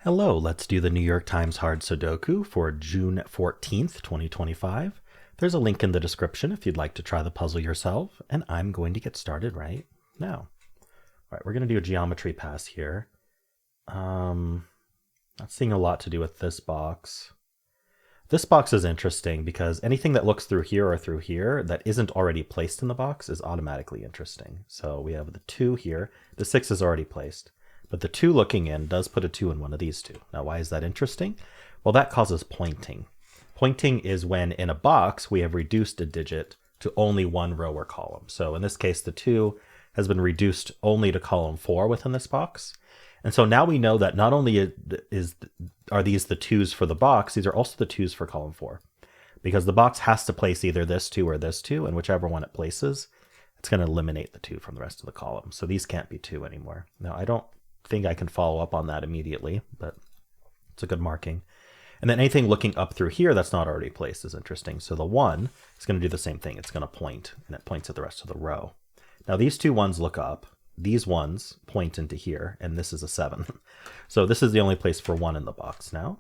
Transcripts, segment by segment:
Hello, let's do the New York Times Hard Sudoku for June 14th, 2025. There's a link in the description if you'd like to try the puzzle yourself, and I'm going to get started right now. All right, we're going to do a geometry pass here. Not seeing a lot to do with this box. This box is interesting because anything that looks through here or through here that isn't already placed in the box is automatically interesting. So we have the 2 here. The 6 is already placed. But the 2 looking in does put a 2 in one of these two. Now, why is that interesting? Well, that causes pointing. Pointing is when in a box we have reduced a digit to only one row or column. So in this case, the 2 has been reduced only to column 4 within this box. And so now we know that not only are these the 2s for the box, these are also the 2s for column 4. Because the box has to place either this 2 or this 2, and whichever one it places, it's going to eliminate the 2 from the rest of the column. So these can't be 2 anymore. Now, I don't think I can follow up on that immediately, but it's a good marking. And then anything looking up through here that's not already placed is interesting. So the 1 is going to do the same thing. It's going to point, and it points at the rest of the row. Now these 2 ones look up. These ones point into here, and this is a 7. So this is the only place for 1 in the box now.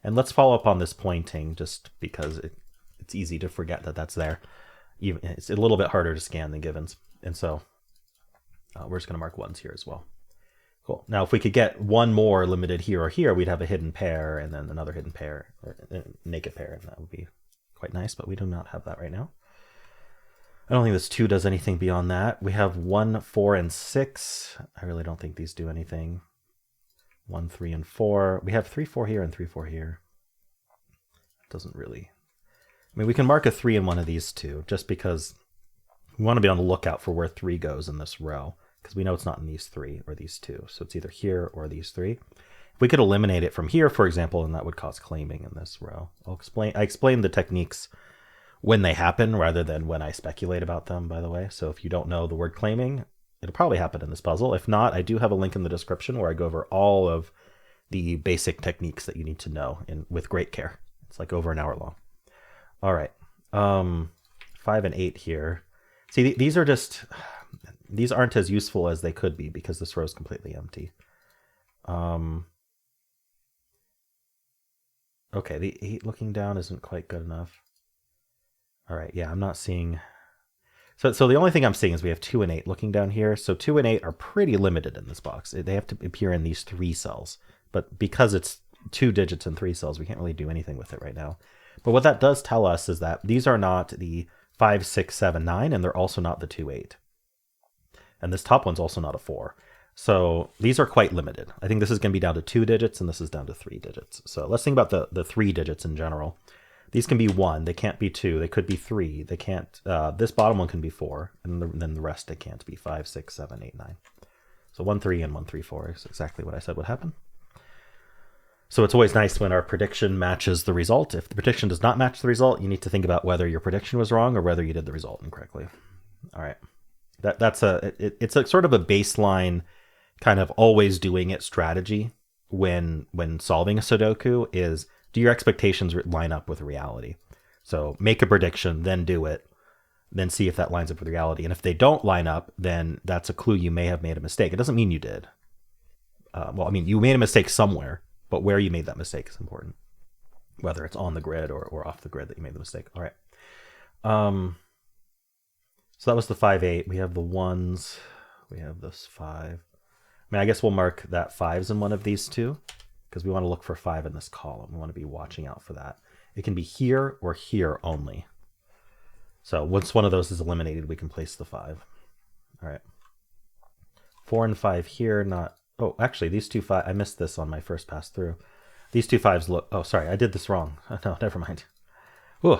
And let's follow up on this pointing just because it's easy to forget that that's there. It's a little bit harder to scan than givens. And so we're just going to mark 1s here as well. Cool. Now, if we could get 1 more limited here or here, we'd have a hidden pair and then another hidden pair, or a naked pair, and that would be quite nice, but we do not have that right now. I don't think this 2 does anything beyond that. We have 1, 4, and 6. I really don't think these do anything. 1, 3, and 4. We have 3, 4 here and 3, 4 here. It doesn't really... I mean, we can mark a 3 in one of these 2, just because we want to be on the lookout for where 3 goes in this row. Because we know it's not in these 3 or these 2. So it's either here or these 3. If we could eliminate it from here, for example, then that would cause claiming in this row. I explain the techniques when they happen rather than when I speculate about them, by the way. So if you don't know the word claiming, it'll probably happen in this puzzle. If not, I do have a link in the description where I go over all of the basic techniques that you need to know with great care. It's like over an hour long. All right. 5 and 8 here. See, these are just... These aren't as useful as they could be because this row is completely empty. Okay, the 8 looking down isn't quite good enough. All right, yeah, I'm not seeing... So the only thing I'm seeing is we have 2 and 8 looking down here. So 2 and 8 are pretty limited in this box. They have to appear in these 3 cells. But because it's 2 digits and 3 cells, we can't really do anything with it right now. But what that does tell us is that these are not the 5, 6, 7, 9, and they're also not the 2, 8. And this top one's also not a 4. So these are quite limited. I think this is going to be down to 2 digits, and this is down to 3 digits. So let's think about the 3 digits in general. These can be 1. They can't be 2. They could be 3. They can't. This bottom one can be 4. And then the rest they can't be 5, 6, 7, 8, 9. So 1, 3 and 1, 3, 4 is exactly what I said would happen. So it's always nice when our prediction matches the result. If the prediction does not match the result, you need to think about whether your prediction was wrong or whether you did the result incorrectly. All right. It's a sort of a baseline kind of always doing it strategy when solving a Sudoku is, do your expectations line up with reality? So make a prediction, then do it, then see if that lines up with reality. And if they don't line up, then that's a clue you may have made a mistake. It doesn't mean you did. Well, I mean, you made a mistake somewhere, but where you made that mistake is important. Whether it's on the grid or off the grid that you made the mistake. All right. So that was the 5, 8. We have the 1s. We have this 5. I mean, I guess we'll mark that 5s in one of these 2 because we want to look for 5 in this column. We want to be watching out for that. It can be here or here only. So once one of those is eliminated, we can place the 5. All right. 4 and 5 here, not... Oh, actually, these 2 5... I missed this on my first pass through. These 2 5s look... Oh, sorry, I did this wrong. No, never mind. Ooh.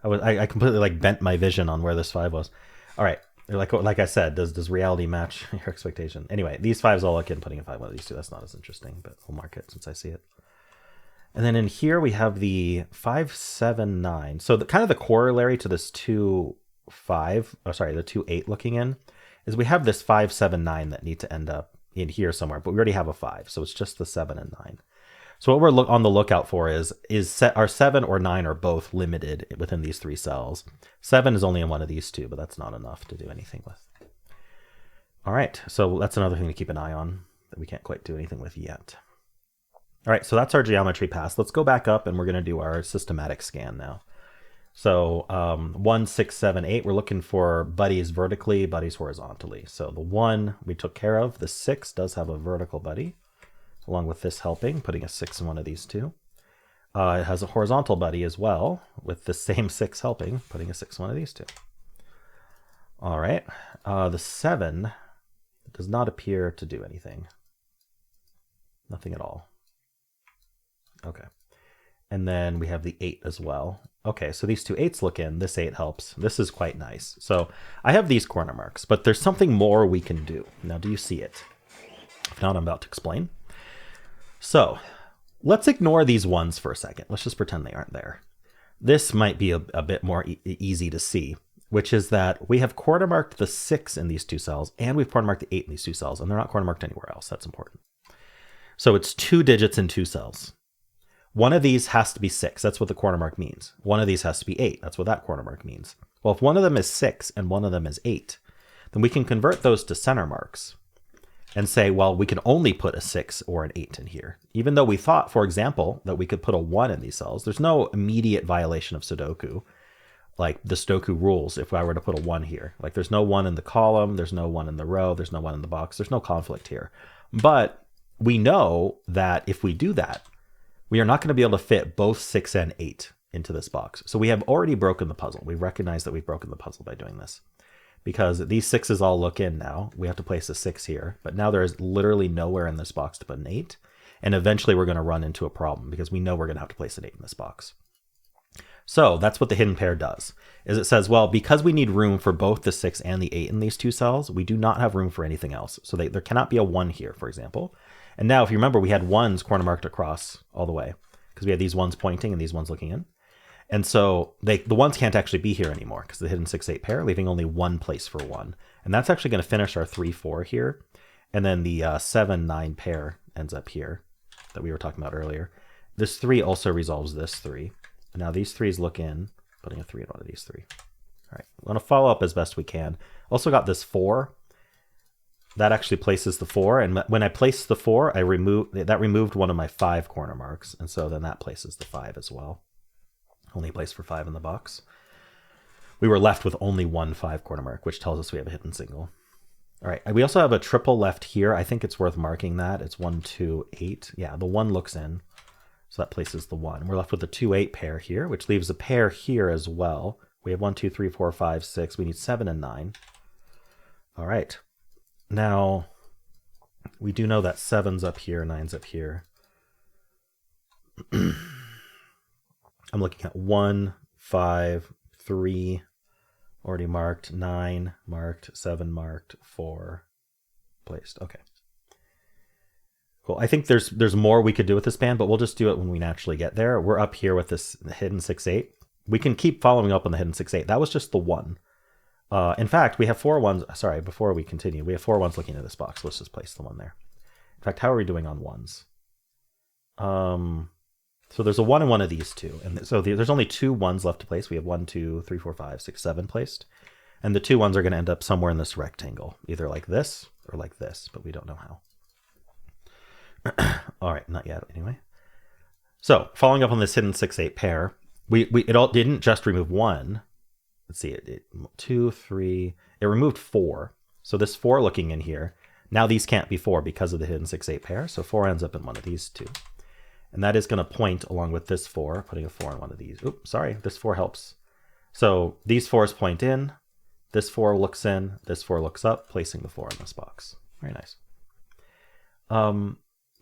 I completely like bent my vision on where this 5 was. All right, like I said, does reality match your expectation? Anyway, these 5s all look in putting a 5 one of these 2. That's not as interesting, but we'll mark it since I see it. And then in here we have the 5, 7, 9. So kind of the corollary to this 2, 5. Oh, sorry, the 2, 8 looking in is we have this 5, 7, 9 that need to end up in here somewhere, but we already have a 5, so it's just the 7 and 9. So what we're on the lookout for is our 7 or 9 are both limited within these 3 cells. 7 is only in one of these 2, but that's not enough to do anything with. All right, so that's another thing to keep an eye on that we can't quite do anything with yet. All right, so that's our geometry pass. Let's go back up and we're going to do our systematic scan now. So 1, 6, 7, 8, we're looking for buddies vertically, buddies horizontally. So the 1 we took care of. The 6 does have a vertical buddy, along with this helping, putting a 6 in one of these two. It has a horizontal buddy as well, with the same 6 helping, putting a 6 in one of these two. All right, the 7 does not appear to do anything. Nothing at all. Okay. And then we have the 8 as well. Okay, so these two 8s look in. This 8 helps. This is quite nice. So I have these corner marks, but there's something more we can do. Now, do you see it? If not, I'm about to explain. So let's ignore these 1s for a second. Let's just pretend they aren't there. This might be a bit more easy to see, which is that we have corner marked the 6 in these two cells, and we've corner marked the 8 in these two cells, and they're not corner marked anywhere else. That's important. So it's 2 digits in 2 cells. One of these has to be 6. That's what the corner mark means. One of these has to be 8. That's what that corner mark means. Well, if one of them is 6 and one of them is 8, then we can convert those to center marks and say, well, we can only put a 6 or an 8 in here. Even though we thought, for example, that we could put a 1 in these cells, there's no immediate violation of Sudoku, like the Sudoku rules if I were to put a 1 here. Like there's no 1 in the column, there's no 1 in the row, there's no 1 in the box, there's no conflict here. But we know that if we do that, we are not going to be able to fit both 6 and 8 into this box. So we have already broken the puzzle. We recognize that we've broken the puzzle by doing this. Because these 6s all look in now. We have to place a 6 here. But now there is literally nowhere in this box to put an 8. And eventually we're going to run into a problem because we know we're going to have to place an 8 in this box. So that's what the hidden pair does. Is it says, well, because we need room for both the 6 and the 8 in these two cells, we do not have room for anything else. So there cannot be a 1 here, for example. And now, if you remember, we had 1s corner marked across all the way because we had these 1s pointing and these 1s looking in. And so the 1s can't actually be here anymore because the hidden 6-8 pair, leaving only one place for 1. And that's actually going to finish our 3-4 here. And then the 7-9 pair ends up here that we were talking about earlier. This 3 also resolves this 3. And now these 3s look in, putting a 3 in one of these 3. All right, I'm going to follow up as best we can. Also got this 4. That actually places the 4, and when I placed the 4, that removed one of my 5 corner marks, and so then that places the 5 as well. Only a place for 5 in the box. We were left with only one 5 corner mark, which tells us we have a hidden single. All right, we also have a triple left here. I think it's worth marking that. It's 1, 2, 8. Yeah, the 1 looks in, so that places the 1. We're left with the 2-8 pair here, which leaves a pair here as well. We have 1, 2, 3, 4, 5, 6. We need 7 and 9. All right. Now, we do know that 7's up here, 9's up here. I'm looking at 1, 5, 3, already marked, 9 marked, 7 marked, 4 placed. Okay. Cool. I think there's more we could do with this band, but we'll just do it when we naturally get there. We're up here with this hidden 6-8. We can keep following up on the hidden 6-8. That was just the 1. In fact, we have 4 1s. Sorry, before we continue, we have 4 1s looking at this box. Let's just place the 1 there. In fact, how are we doing on 1s? So there's a 1 in one of these two. And so there's only 2 1s left to place. We have 1, 2, 3, 4, 5, 6, 7 placed. And the 2 1s are going to end up somewhere in this rectangle, either like this or like this, but we don't know how. All right, not yet anyway. So following up on this hidden 6-8 pair, it all didn't just remove 1. Let's see, 2, 3, it removed 4. So this 4 looking in here, now these can't be 4 because of the hidden 6-8 pair. So 4 ends up in one of these two. And that is going to point along with this 4, putting a 4 in one of these. Oops, sorry, this 4 helps. So these 4s point in, this 4 looks in, this 4 looks up, placing the 4 in this box. Very nice.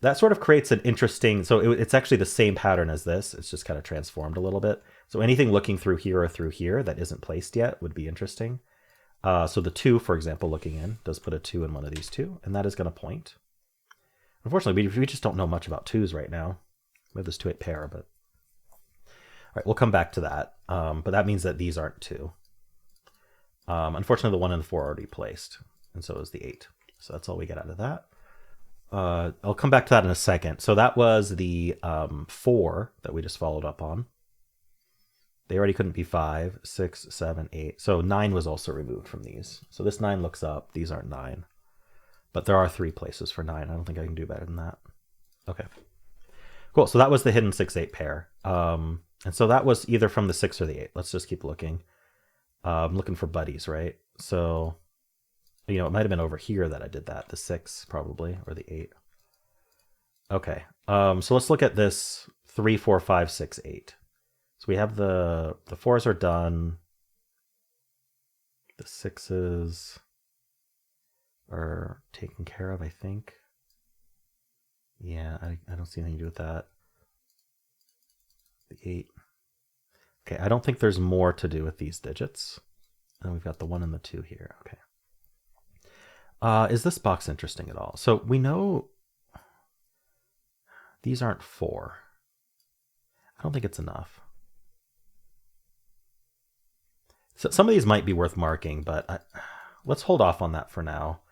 That sort of creates an interesting, so it's actually the same pattern as this. It's just kind of transformed a little bit. So anything looking through here or through here that isn't placed yet would be interesting. So the 2, for example, looking in, does put a 2 in one of these 2, and that is going to point. Unfortunately, we just don't know much about 2s right now. We have this 2-8 pair, but... All right, we'll come back to that. But that means that these aren't 2. Unfortunately, the 1 and the 4 are already placed, and so is the 8. So that's all we get out of that. I'll come back to that in a second. So that was the 4 that we just followed up on. They already couldn't be 5, 6, 7, 8. So 9 was also removed from these. So this 9 looks up. These aren't 9. But there are 3 places for 9. I don't think I can do better than that. Okay. Cool. So that was the hidden 6-8 pair. And so that was either from the 6 or the 8. Let's just keep looking. I'm looking for buddies, right? So, you know, it might have been over here that I did that. The 6 probably, or the 8. Okay. So let's look at this 3, 4, 5, 6, 8. So we have the 4s are done. The 6s are taken care of, I think. Yeah, I don't see anything to do with that. The 8. Okay, I don't think there's more to do with these digits. And we've got the 1 and the 2 here. Okay. Is this box interesting at all? So we know these aren't 4. I don't think it's enough. So some of these might be worth marking, but let's hold off on that for now.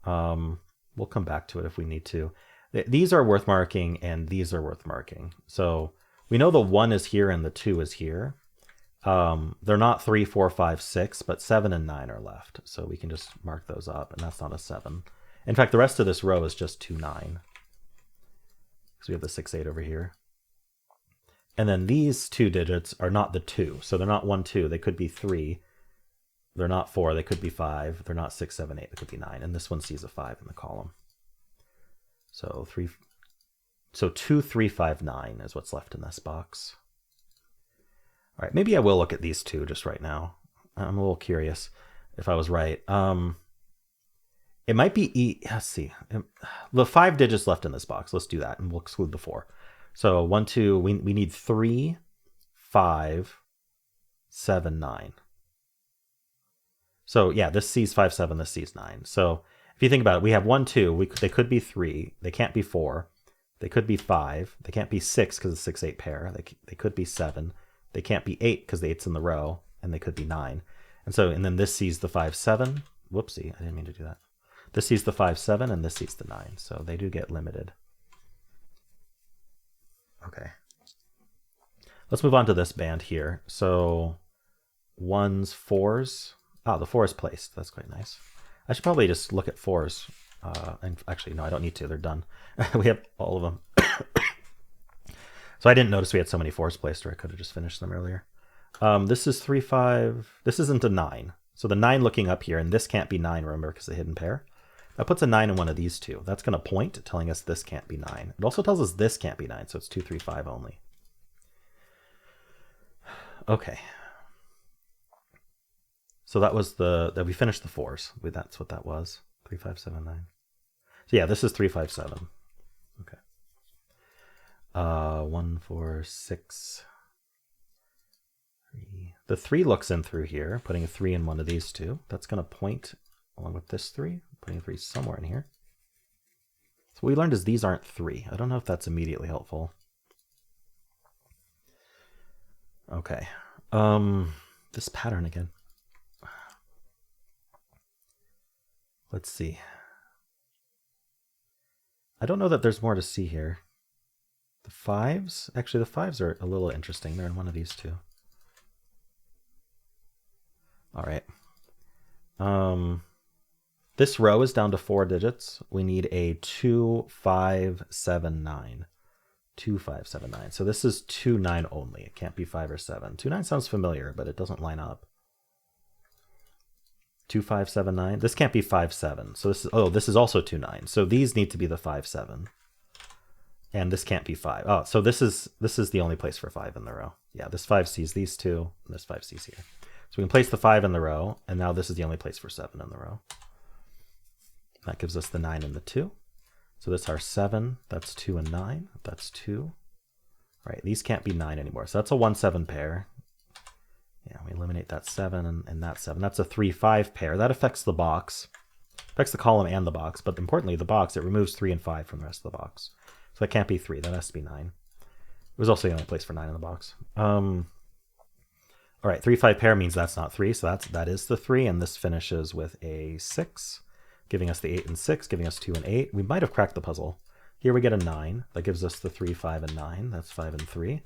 We'll come back to it if we need to. These are worth marking, and these are worth marking. So we know the 1 is here and the 2 is here. They're not 3, 4, 5, 6, but 7 and 9 are left. So we can just mark those up, and that's not a 7. In fact, the rest of this row is just 2, 9. So we have the 6, 8 over here. And then these 2 digits are not the 2. So they're not 1, 2. They could be 3. They're not 4. They could be 5. They're not 6, 7, 8. They could be 9. And this one sees a 5 in the column. So 2, 3, 5, 9 is what's left in this box. All right, maybe I will look at these 2 just right now. I'm a little curious if I was right. It might be let's see. The 5 digits left in this box. Let's do that, and we'll exclude the 4. So 1, 2, we need 3, 5, 7, 9. So yeah, this sees 5, 7, this sees 9. So if you think about it, we have 1, 2, they could be 3, they can't be 4, they could be 5, they can't be 6 because it's 6, 8 pair, they could be 7, they can't be 8 because the 8's in the row, and they could be 9. And then this sees the 5, 7, whoopsie, I didn't mean to do that. This sees the 5, 7, and this sees the 9, so they do get limited. Okay. Let's move on to this band here. So 1s, 4s. Ah, the 4 is placed. That's quite nice. I should probably just look at 4s. And actually, no, I don't need to. They're done. We have all of them. So I didn't notice we had so many 4s placed, or I could have just finished them earlier. This is 3, 5. This isn't a 9. So the 9 looking up here, and this can't be 9, remember, because it's a hidden pair. That puts a 9 in one of these 2. That's going to point, telling us this can't be 9. It also tells us this can't be 9, so it's 2, 3, 5 only. Okay. So that was we finished the 4s. That's what that was. 3, 5, 7, 9. So yeah, this is 3, 5, 7. Okay. 1, 4, 6, 3. The 3 looks in through here, putting a 3 in one of these 2. That's going to point along with this 3, putting a 3 somewhere in here. So what we learned is these aren't 3. I don't know if that's immediately helpful. Okay. This pattern again. Let's see. I don't know that there's more to see here. The 5s? Actually, the 5s are a little interesting. They're in one of these 2. All right. This row is down to 4 digits. We need a 2, 5, 7, 9. 2, 5, 7, 9. So this is 2, 9 only. It can't be 5 or 7. 2, 9 sounds familiar, but it doesn't line up. 2, 5, 7, 9. This can't be 5, 7. So this is also 2, 9. So these need to be the 5, 7. And this can't be 5. Oh, so this is the only place for 5 in the row. Yeah, this 5 sees these 2, and this 5 sees here. So we can place the 5 in the row, and now this is the only place for 7 in the row. That gives us the 9 and the 2. So that's our 7. That's 2 and 9. That's 2. All right, these can't be 9 anymore. So that's a 1, 7 pair. Yeah, we eliminate that 7 and that 7. That's a 3, 5 pair. That affects the box. Affects the column and the box. But importantly, the box, it removes 3 and 5 from the rest of the box. So that can't be 3. That has to be 9. It was also the only place for 9 in the box. All right, 3, 5 pair means that's not 3. So that is the 3. And this finishes with a 6, giving us the 8 and 6, giving us 2 and 8. We might have cracked the puzzle. Here we get a 9. That gives us the 3, 5, and 9. That's 5 and 3.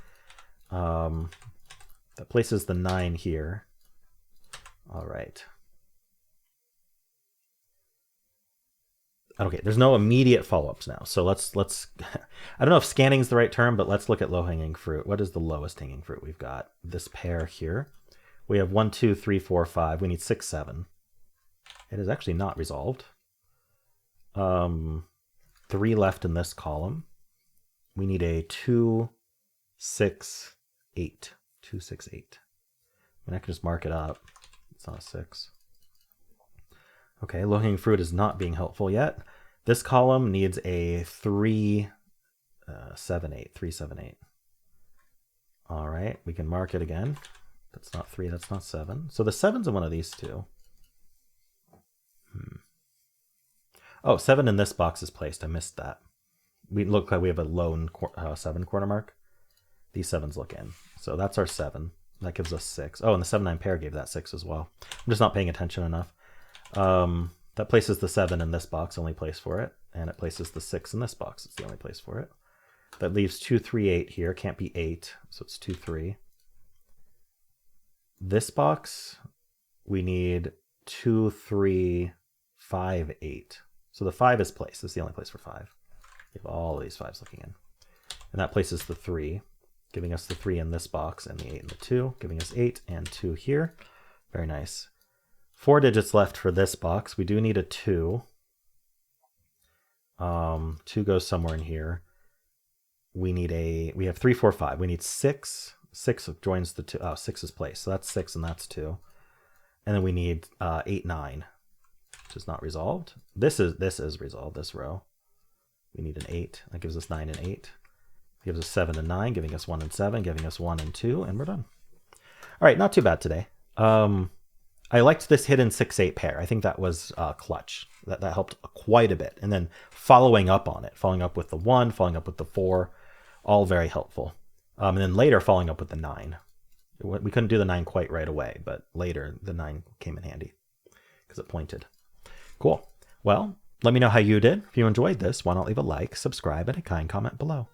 That places the 9 here. All right. Okay, there's no immediate follow-ups now. So let's I don't know if scanning is the right term, but let's look at low-hanging fruit. What is the lowest hanging fruit? We've got this pair here. We have 1, 2, 3, 4, 5. We need 6, 7. It is actually not resolved. 3 left in this column. We need a 2, 6, 8. 2, 6, 8. I mean, I can just mark it up. It's not a 6. Okay, low-hanging fruit is not being helpful yet. This column needs a 3, 7, 8. 3, 7, 8. All right, we can mark it again. That's not 3, that's not 7. So the 7's in one of these two. Oh, 7 in this box is placed. I missed that. We look like we have a lone 7 corner mark. These 7s look in. So that's our 7. That gives us 6. Oh, and the 7-9 pair gave that 6 as well. I'm just not paying attention enough. That places the 7 in this box, only place for it. And it places the 6 in this box. It's the only place for it. That leaves 2, 3, 8 here. Can't be 8, so it's 2, 3. This box, we need 2, 3, 5, 8. So the 5 is placed. This is the only place for 5. We have all of these 5s looking in. And that places the 3, giving us the 3 in this box and the 8 in the 2, giving us 8 and 2 here. Very nice. 4 digits left for this box. We do need a 2. 2 goes somewhere in here. We have 3, 4, 5. We need 6. 6 joins the 2. Oh, 6 is placed. So that's 6 and that's 2. And then we need 8, 9, which is not resolved. This is resolved, this row. We need an 8. That gives us 9 and 8. Gives us 7 and 9, giving us 1 and 7, giving us 1 and 2, and we're done. All right, not too bad today. I liked this hidden 6-8 pair. I think that was clutch. That helped quite a bit. And then following up on it, following up with the 1, following up with the 4, all very helpful. And then later following up with the 9. We couldn't do the 9 quite right away, but later the 9 came in handy because it pointed. Cool. Well, let me know how you did. If you enjoyed this, why not leave a like, subscribe, and a kind comment below.